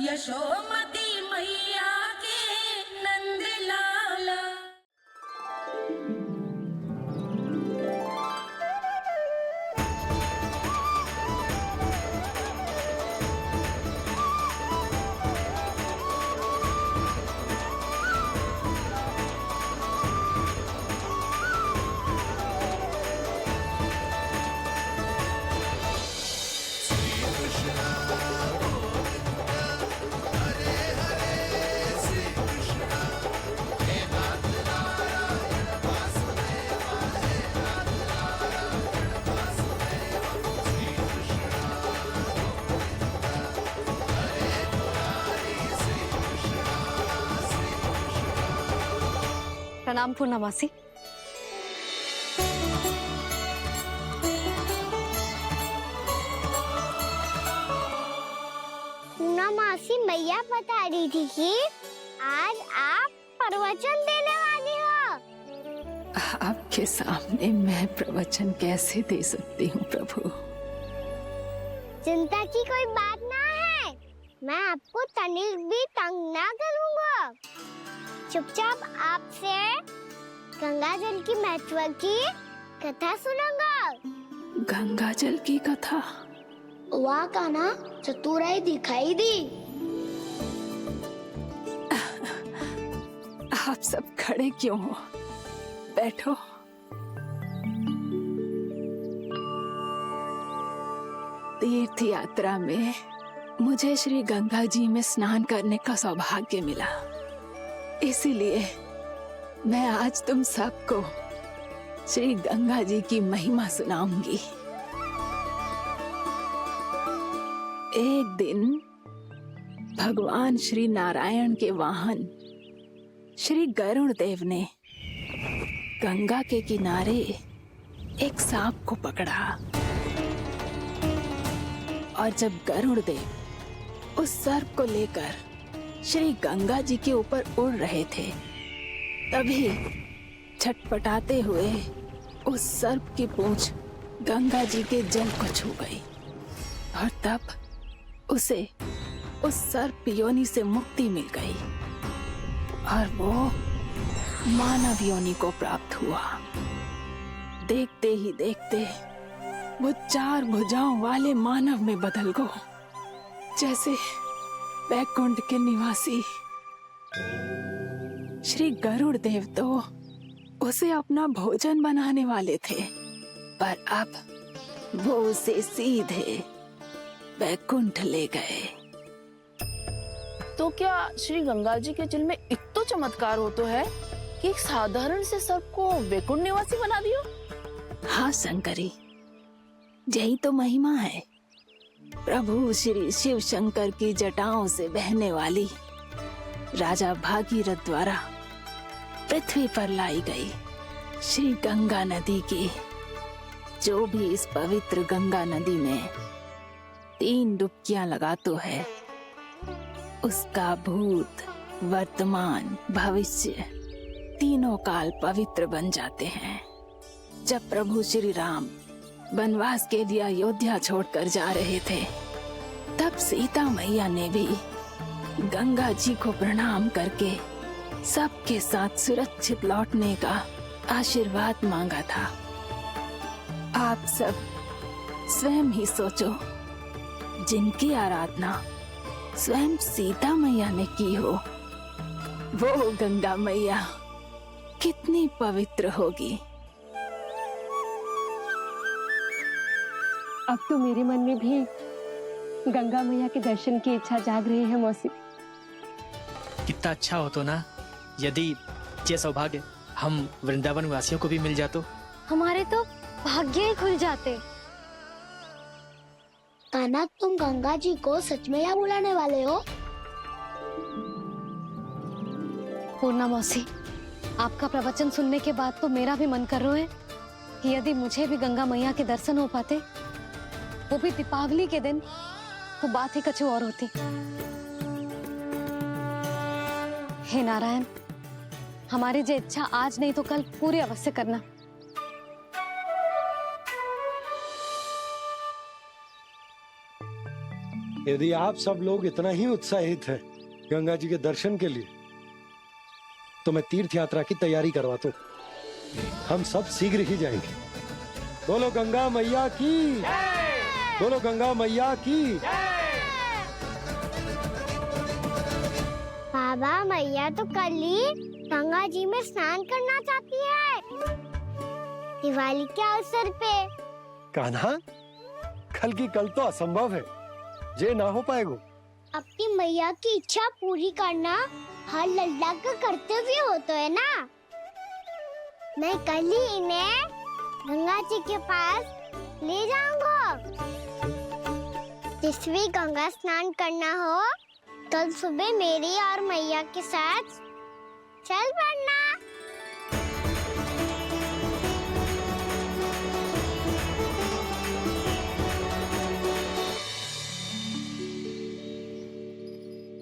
यशोमती मैया के नंद लाला। प्रणाम पूर्णमासी। पूर्णमासी मैया बता रही थी कि आज आप प्रवचन देने वाली हो। आपके सामने मैं प्रवचन कैसे दे सकती हूँ प्रभु? चिंता की कोई बात ना है, मैं आपको तनिक भी तंग ना करूँगा। चुपचाप आपसे गंगा जल की महत्व की कथा सुनूंगा। गंगा जल की कथा? वहाँ का ना चतुराई दिखाई दी। आप सब खड़े क्यों हो? बैठो। तीर्थ यात्रा में मुझे श्री गंगा जी में स्नान करने का सौभाग्य मिला, इसीलिए मैं आज तुम सबको श्री गंगा जी की महिमा सुनाऊंगी। एक दिन भगवान श्री नारायण के वाहन श्री गरुड़ देव ने गंगा के किनारे एक सांप को पकड़ा, और जब गरुड़ देव उस सर्प को लेकर श्री गंगा जी के ऊपर उड़ रहे थे, तभी छटपटाते हुए उस सर्प की पूंछ गंगा जी के जल को छू गई, और तब उसे उस सर्प योनि से मुक्ति मिल गई और वो मानव योनि को प्राप्त हुआ। देखते ही देखते वो 4 भुजाओं वाले मानव में बदल गो, जैसे वैकुंठ के निवासी। श्री गरुड़ देव तो उसे अपना भोजन बनाने वाले थे, पर अब वो उसे सीधे वैकुंठ ले गए। तो क्या श्री गंगा जी के जल में इतना चमत्कार हो तो है कि एक साधारण से सर्प को वैकुंठ निवासी बना दियो? हाँ शंकरी, यही तो महिमा है। प्रभु श्री शिव शंकर की जटाओं से बहने वाली राजा भागीरथ द्वारा पृथ्वी पर लाई गई श्री गंगा नदी की। जो भी इस पवित्र गंगा नदी में 3 डुबकियां लगातो है, उसका भूत, वर्तमान, भविष्य तीनों काल पवित्र बन जाते हैं। जब प्रभु श्री राम वनवास के लिए अयोध्या छोड़कर जा रहे थे, तब सीता मैया ने भी गंगा जी को प्रणाम करके सबके साथ सुरक्षित लौटने का आशीर्वाद मांगा था। आप सब स्वयं ही सोचो, जिनकी आराधना स्वयं सीता मैया ने की हो, वो गंगा मैया कितनी पवित्र होगी। अब तो मेरे मन में भी गंगा मैया के दर्शन की इच्छा जाग रही है मौसी। कितना अच्छा हो तो ना यदि ये सौभाग्य हम वृंदावन वासियों को भी मिल जातो। हमारे तो भाग्य ही खुल जाते। कान्हा, तुम गंगा जी को सच में यहाँ बुलाने वाले हो? पूर्णा मौसी, आपका प्रवचन सुनने के बाद तो मेरा भी मन कर रहा है कि यदि मुझे भी गंगा मैया के दर्शन हो पाते, वो भी दीपावली के दिन, तो बात ही कुछ और होती। हे नारायण, हमारी जो इच्छा आज नहीं तो कल पूरी अवश्य करना। यदि आप सब लोग इतना ही उत्साहित हैं गंगा जी के दर्शन के लिए, तो मैं तीर्थ यात्रा की तैयारी करवाता हूँ। हम सब शीघ्र ही जाएंगे। बोलो गंगा मैया की, बोलो गंगा मैया की। बाबा, मैया तो कल ही गंगा जी में स्नान करना चाहती है, दिवाली के अवसर पे। कान्हा, कल की कल तो असंभव है, ये ना हो पाएगा। अपनी मैया की इच्छा पूरी करना हर लल्ला का कर्तव्य होता है ना। मैं कल ही इन्हें गंगा जी के पास ले जाऊंगा। जिस भी गंगा स्नान करना हो, कल सुबह मेरी और मैया के साथ चल पड़ना।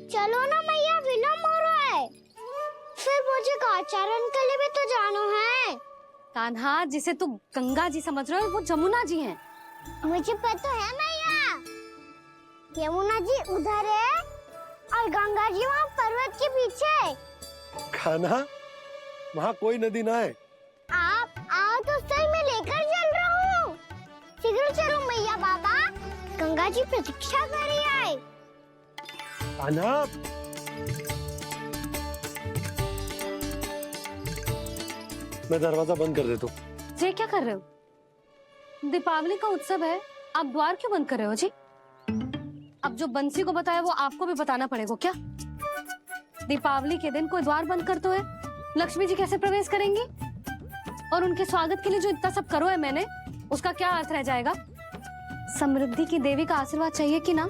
चलो ना मैया, विलम्ब हो रहा है। फिर मुझे आचरण के लिए भी तो जाना है। कान्हा, जिसे तू गंगा जी समझ रहे हो वो जमुना जी हैं। मुझे पता है मैया, यमुना जी उधर है और गंगा जी वहाँ पर्वत के पीछे। कान्हा, वहाँ कोई नदी ना है। आप आओ तो सही, मैं लेकर चल रहा हूँ। शीघ्र चलो मैया बाबा, गंगा जी प्रतीक्षा कर रही है। कान्हा, मैं दरवाजा बंद कर देता हूँ। ये क्या कर रहे हो? दीपावली का उत्सव है, आप द्वार क्यों बंद कर रहे हो जी? अब जो बंसी को बताया वो आपको भी बताना पड़ेगा क्या? दीपावली के दिन कोई द्वार बंद कर तो है, लक्ष्मी जी कैसे प्रवेश करेंगी? और उनके स्वागत के लिए जो इतना सब करो है मैंने, उसका क्या अर्थ रह जाएगा? समृद्धि की देवी का आशीर्वाद चाहिए कि ना?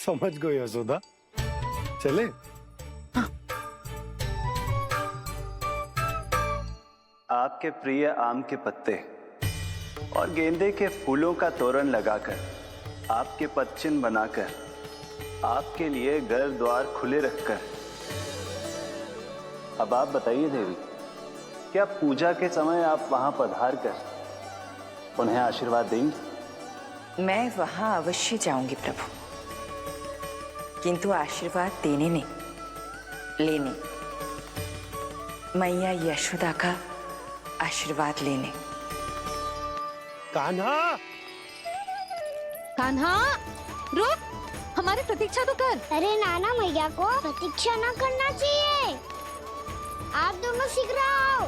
समझ गई यशोदा, चले। हाँ। आपके प्रिय आम के पत्ते और गेंदे के फूलों का तोरण लगाकर, आपके पदचिन्ह बनाकर, आपके लिए घर द्वार खुले रखकर, अब आप बताइए देवी, क्या पूजा के समय आप वहां पधार कर उन्हें आशीर्वाद देंगी? मैं वहां अवश्य जाऊंगी प्रभु, किंतु आशीर्वाद देने नहीं, लेने, मैया यशोदा का आशीर्वाद लेने। कान्हा, कान्हा, रुक, हमारी प्रतीक्षा तो कर। अरे नाना, मैया को प्रतीक्षा ना करना चाहिए। आप दोनों शीघ्र आओ।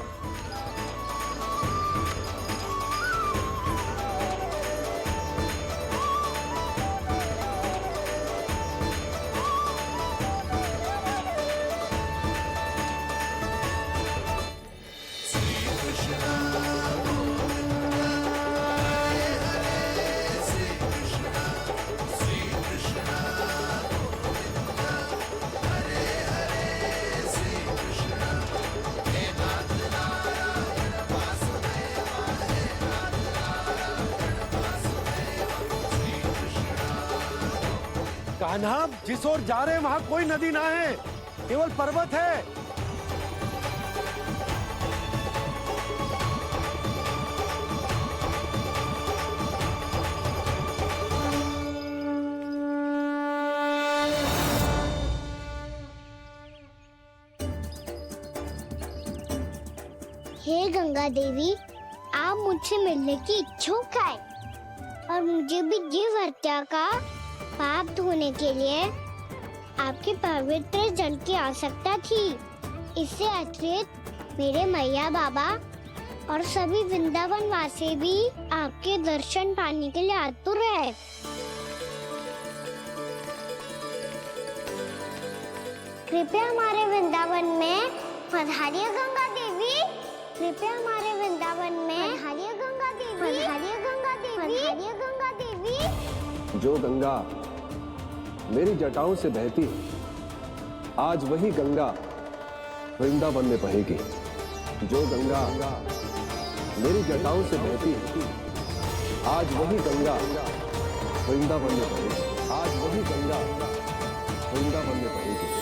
कान्हा, जिस ओर जा रहे हैं वहाँ कोई नदी ना है, केवल पर्वत है। हे गंगा देवी, आप मुझसे मिलने की इच्छुक है और मुझे भी जीव हत्या का पाप धोने के लिए आपके पवित्र जल की आवश्यकता थी। इससे अतिरिक्त मेरे मैया बाबा और सभी वृंदावन वासी भी आपके दर्शन पाने के लिए आतुर है। कृपया हमारे वृंदावन में पधारिए गंगा देवी। कृपया हमारे वृंदावन में पधारिए गंगा देवी। पधारिए गंगा देवी। पधारिए गंगा देवी। जो गंगा मेरी जटाओं से बहती है, आज वही गंगा वृंदावन में बहेगी। जो गंगा मेरी जटाओं से बहती है, आज वही गंगा वृंदावन में बहेगी। आज वही गंगा वृंदावन में बहेगी।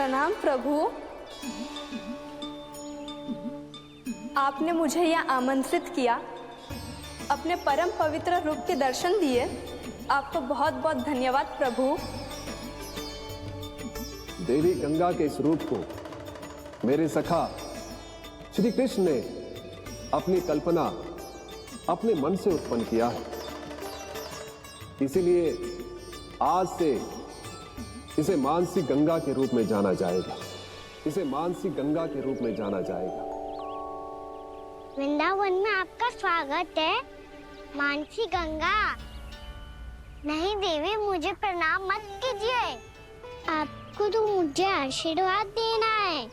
प्रणाम प्रभु। आपने मुझे यहाँ आमंत्रित किया, अपने परम पवित्र रूप के दर्शन दिए। आपको बहुत बहुत धन्यवाद प्रभु। देवी गंगा के इस रूप को मेरे सखा श्री कृष्ण ने अपनी कल्पना अपने मन से उत्पन्न किया है। इसीलिए आज से इसे मानसी गंगा के रूप में जाना जाएगा। इसे मानसी गंगा के रूप में जाना जाएगा। वृंदावन में आपका स्वागत है मानसी गंगा। नहीं देवी, मुझे प्रणाम मत कीजिए। आपको तो मुझे आशीर्वाद देना है,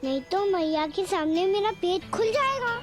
नहीं तो मैया के सामने मेरा पेट खुल जाएगा।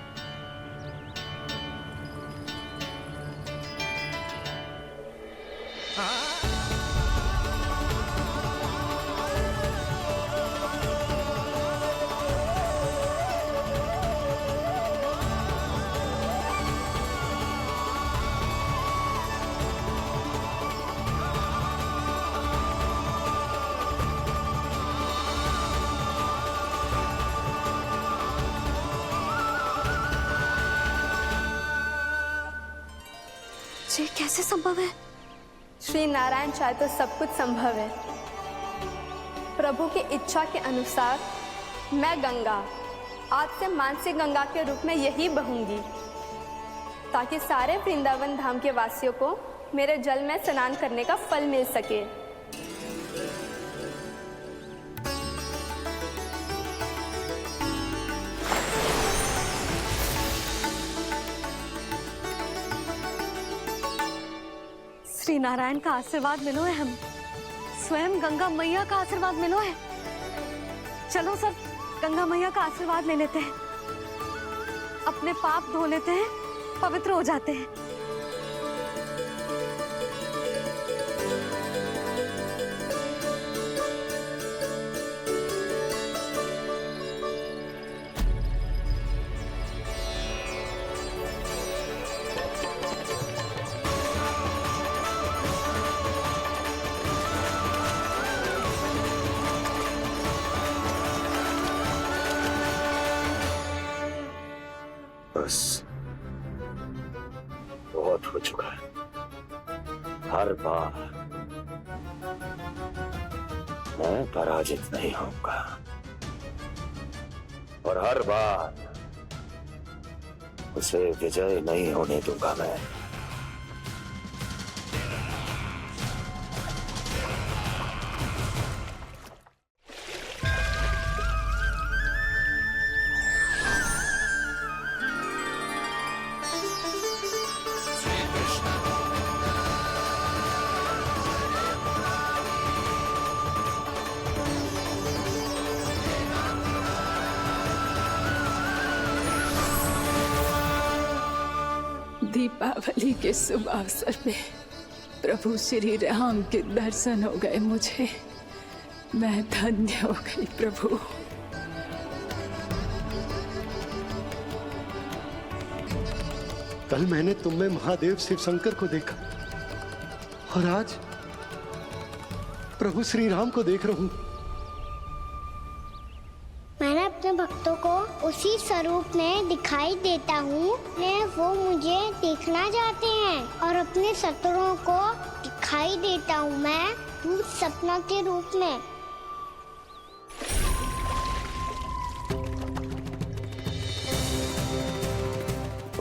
ये कैसे संभव है? श्री नारायण चाहे तो सब कुछ संभव है। प्रभु की इच्छा के अनुसार मैं गंगा आज से मानसी गंगा के रूप में यही बहूंगी, ताकि सारे वृंदावन धाम के वासियों को मेरे जल में स्नान करने का फल मिल सके। श्री नारायण का आशीर्वाद मिलो है, हम स्वयं गंगा मैया का आशीर्वाद मिलो है। चलो सब गंगा मैया का आशीर्वाद ले लेते हैं, अपने पाप धो लेते हैं, पवित्र हो जाते हैं। बस बहुत हो चुका है। हर बार मैं पराजित नहीं होऊंगा और हर बार उसे विजय नहीं होने दूंगा मैं। दीपावली के शुभ अवसर में प्रभु श्री राम के दर्शन हो गए मुझे। मैं धन्य हो गई प्रभु। कल मैंने तुम में महादेव शिव शंकर को देखा और आज प्रभु श्री राम को देख रहा हूं। मैंने अपने भक्तों को उसी स्वरूप में दिखाई देता हूँ, वो मुझे देखना चाहते हैं और अपने शत्रुओं को दिखाई देता हूँ मैं भूत सपना के रूप में।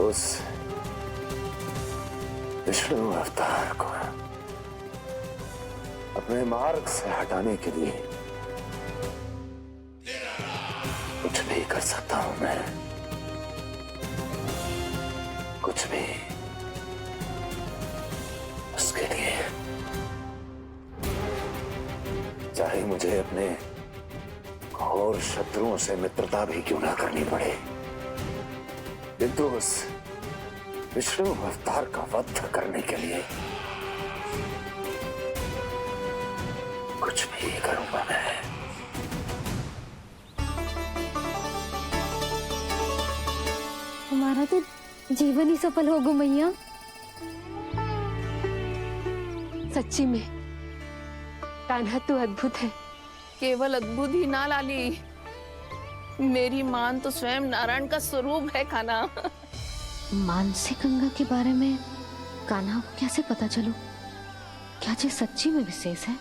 उस विष्णु अवतार को अपने मार्ग से हटाने के लिए कुछ भी कर सकता हूं मैं, कुछ भी। उसके लिए चाहे मुझे अपने घोर शत्रुओं से मित्रता भी क्यों ना करनी पड़े, किंतु उस विष्णु अवतार का वध करने के लिए कुछ भी करूंगा मैं। हमारा तो जीवन ही सफल हो गो मैया। सच्ची में कान्हा तू अद्भुत है, केवल अद्भुत ही ना लाली, मेरी मान तो स्वयं नारायण का स्वरूप है कान्हा। मानसी गंगा के बारे में कान्हा को कैसे पता चलू? क्या ये सच्ची में विशेष है,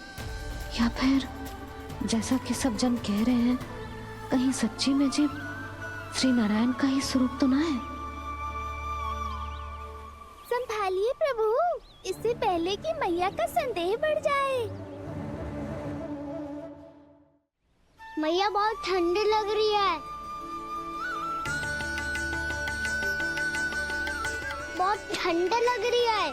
या फिर जैसा कि सब जन कह रहे हैं, कहीं सच्ची में जी श्री नारायण का ही स्वरूप तो ना है? संभालिए प्रभु, इससे पहले कि मैया का संदेह बढ़ जाए। मैया बहुत ठंडी लग रही है, बहुत ठंडा लग रही है।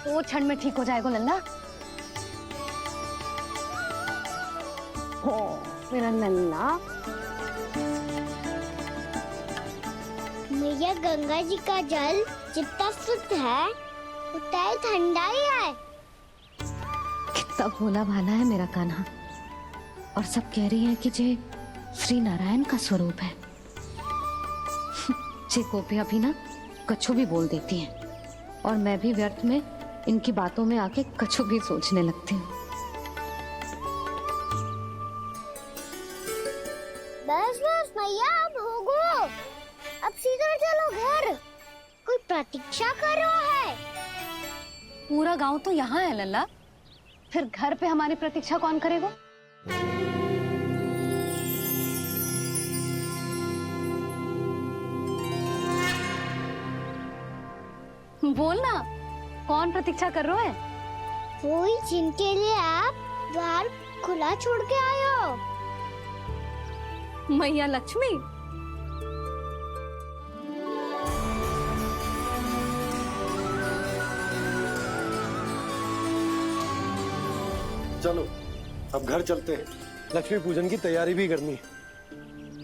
वो क्षण में ठीक हो जाएगा लल्ला। हो मेरा लल्ला। मैया गंगा जी का जल जितना शुद्ध है उतना ही ठंडा ही है। कितना भोला भाला है मेरा कान्हा। और सब कह रही है कि जे श्री नारायण का स्वरूप है। जे गोपियां भी ना कछु भी बोल देती हैं, और मैं भी व्यर्थ में इनकी बातों में आके कछु भी सोचने लगती हूँ। बस बस मैया, अब होगो, अब सीधा चलो घर। कोई प्रतीक्षा कर रहा है। पूरा गांव तो यहाँ है लल्ला, फिर घर पे हमारी प्रतीक्षा कौन करेगा? बोल ना, कौन प्रतीक्षा कर रहा है? वही जिनके लिए आप द्वार खुला छोड़ के आए हो। मैया लक्ष्मी। चलो अब घर चलते हैं, लक्ष्मी पूजन की तैयारी भी करनी है।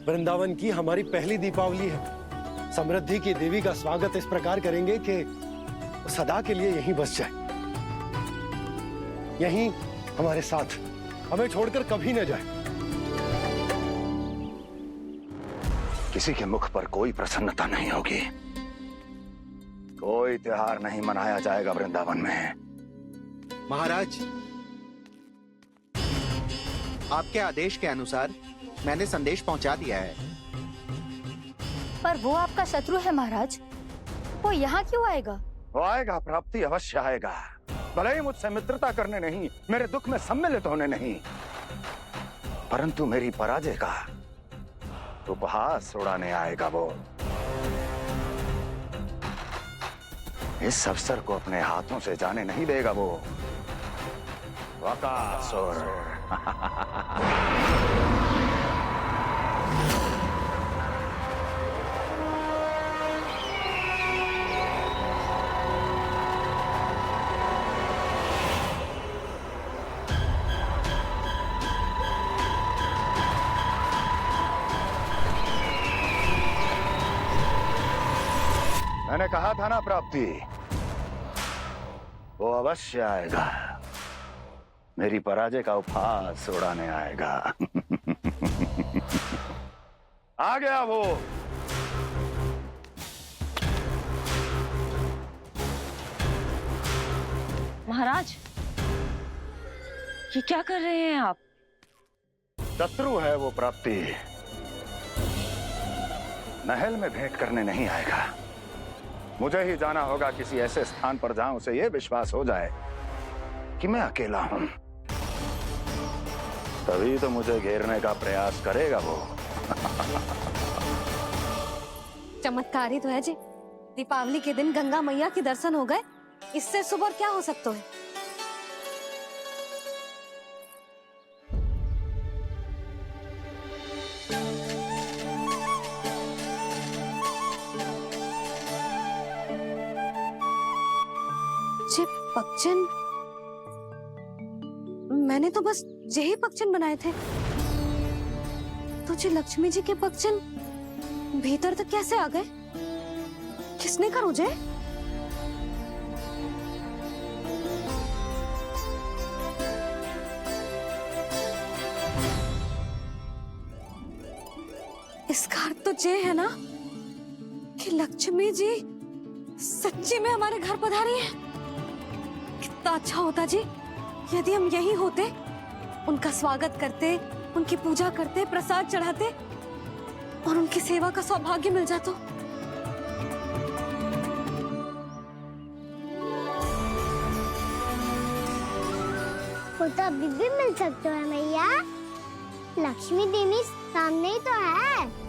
वृंदावन की हमारी पहली दीपावली है। समृद्धि की देवी का स्वागत इस प्रकार करेंगे कि सदा के लिए यहीं बस जाए, यहीं हमारे साथ, हमें छोड़कर कभी न जाए। किसी के मुख पर कोई प्रसन्नता नहीं होगी, कोई त्योहार नहीं मनाया जाएगा वृंदावन में। महाराज, आपके आदेश के अनुसार मैंने संदेश पहुंचा दिया है। पर वो आपका शत्रु है महाराज, वो यहाँ क्यों आएगा? वो आएगा, प्राप्ति अवश्य आएगा। भले ही मुझसे मित्रता करने नहीं, मेरे दुख में सम्मिलित होने नहीं, परंतु मेरी पराजय का उपहास उड़ाने आएगा वो। इस अवसर को अपने हाथों से जाने नहीं देगा वो। वकासुर। मैंने कहा था ना प्राप्ति, वो अवश्य आएगा, मेरी पराजय का उपहास उड़ाने आएगा। आ गया वो। महाराज, ये क्या कर रहे हैं आप? शत्रु है वो प्राप्ति, महल में भेंट करने नहीं आएगा। मुझे ही जाना होगा किसी ऐसे स्थान पर जहां उसे यह विश्वास हो जाए कि मैं अकेला हूं, तभी तो मुझे घेरने का प्रयास करेगा वो। चमत्कारी तो है जी, दीपावली के दिन गंगा मैया के दर्शन हो गए, इससे सुपर क्या हो सकता है? जे पक्षन, मैंने तो बस यही पक्षन बनाए थे, तो जे लक्ष्मी जी के पक्षन भीतर तक कैसे आ गए? किसने कर मुझे? इसका अर्थ तो ये है ना कि लक्ष्मी जी सच्ची में हमारे घर पधारी है। कितना अच्छा होता जी यदि हम यही होते, उनका स्वागत करते, उनकी पूजा करते, प्रसाद चढ़ाते और उनकी सेवा का सौभाग्य मिल जाता। वो तो अभी भी मिल सकते हैं मैया। लक्ष्मी देवी सामने ही तो है।